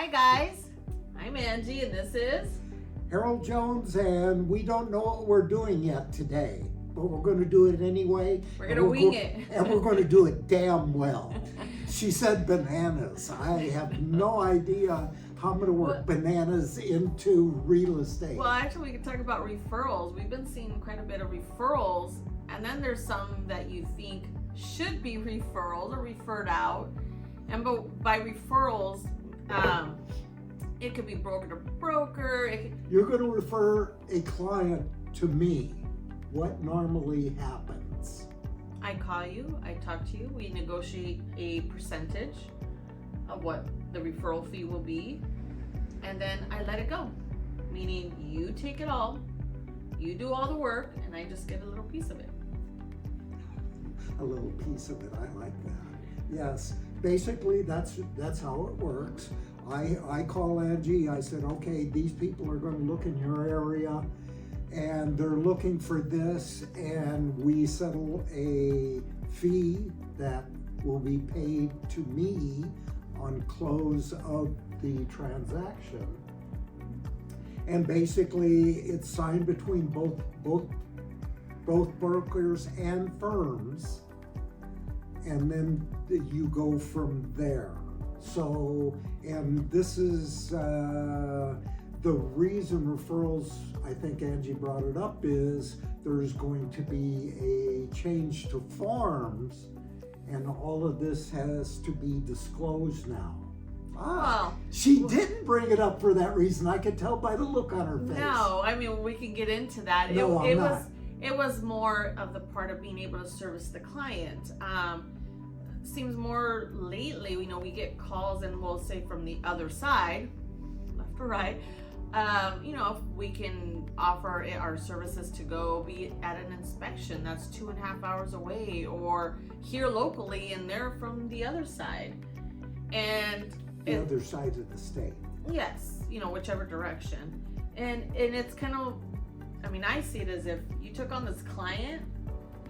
Hi guys, I'm Angie and this is Harold Jones, and we don't know what we're doing yet today, but we're going to do it anyway. We're going to wing it. And we're going to do it damn well. She said bananas. I have no idea how I'm going to work bananas into real estate. Well, actually, we could talk about referrals. We've been seeing quite a bit of referrals, and then there's some that you think should be referrals or referred out. And by referrals, it could be broker to broker. You're going to refer a client to me. What normally happens? I call you, I talk to you, we negotiate a percentage of what the referral fee will be, and then I let it go. Meaning you take it all, you do all the work, and I just get a little piece of it. A little piece of it, I like that. Yes, basically that's how it works. I call Angie, I said, okay, these people are going to look in your area and they're looking for this, and we settle a fee that will be paid to me on close of the transaction. And basically it's signed between both brokers and firms, and then you go from there. So, and this is the reason referrals, I think Angie brought it up, is there's going to be a change to forms, and all of this has to be disclosed now. Well, she didn't bring it up for that reason. I could tell by the look on her face. No, I mean, we can get into that. No, It was more of the part of being able to service the client. Seems more lately, we get calls and we'll say from the other side, left or right, if we can offer our services to go be at an inspection that's 2.5 hours away, or here locally and they're from the other side. And the other side of the state. Yes, whichever direction. And it's kind of, I see it as if you took on this client,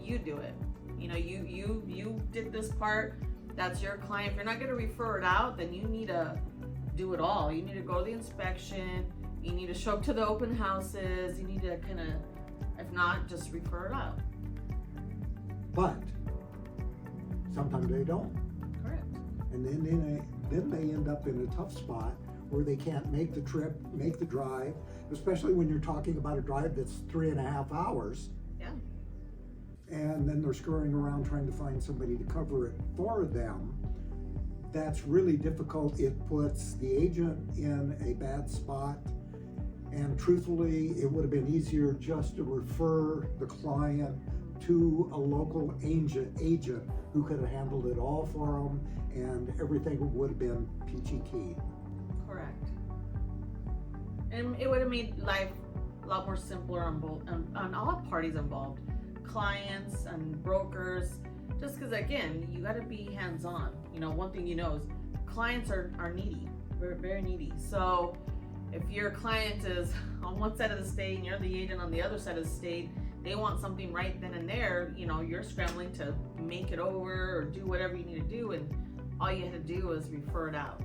you do it. You did this part, that's your client. If you're not going to refer it out, then you need to do it all. You need to go to the inspection, you need to show up to the open houses, you need to kind of, if not, just refer it out. But sometimes they don't. Correct. And then they end up in a tough spot where they can't make the trip, make the drive, especially when you're talking about a drive that's 3.5 hours. Yeah. And then they're scurrying around trying to find somebody to cover it for them. That's really difficult. It puts the agent in a bad spot. And truthfully, it would have been easier just to refer the client to a local agent who could have handled it all for them, and everything would have been peachy keen. Correct. And it would have made life a lot more simpler on all parties involved. Clients and brokers, just because again, you got to be hands-on. One thing is clients are needy, very, very needy. So if your client is on one side of the state and you're the agent on the other side of the state, they want something right then and there, you're scrambling to make it over or do whatever you need to do, and all you had to do is refer it out.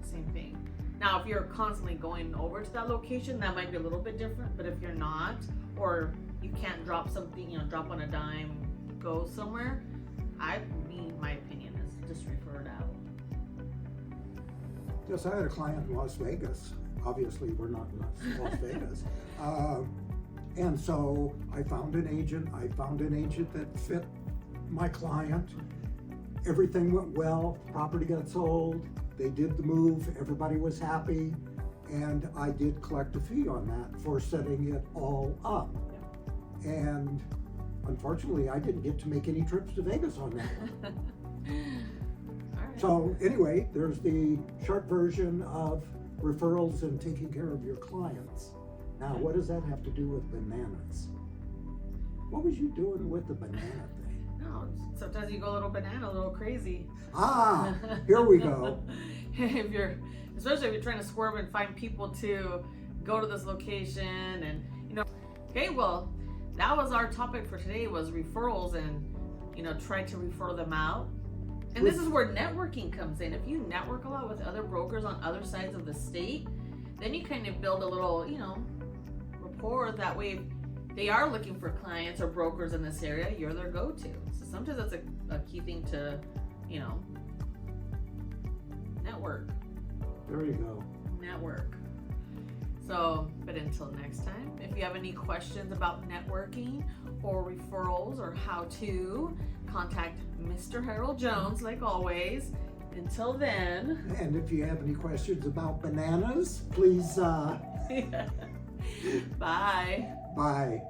Same thing. Now if you're constantly going over to that location, that might be a little bit different, but if you're not, or you can't drop something, drop on a dime, go somewhere, my opinion is just refer it out. Yes, I had a client in Las Vegas. Obviously, we're not in Las Vegas. And so I found an agent that fit my client. Everything went well, property got sold, they did the move, everybody was happy, and I did collect a fee on that for setting it all up. And unfortunately, I didn't get to make any trips to Vegas on that one. Right. So anyway, there's the short version of referrals and taking care of your clients. Now, what does that have to do with bananas? What was you doing with the banana thing? No, sometimes you go a little banana, a little crazy. Here we go. Especially if you're trying to swerve and find people to go to this location, and okay, well, that was our topic for today, was referrals, and try to refer them out. And this is where networking comes in. If you network a lot with other brokers on other sides of the state, then you kind of build a little, rapport. That way, if they are looking for clients or brokers in this area, you're their go-to. So sometimes that's a key thing to, network. There you go. Network. So, but until next time, if you have any questions about networking or referrals or how to, contact Mr. Harold Jones like always. Until then. And if you have any questions about bananas, please, Bye. bye.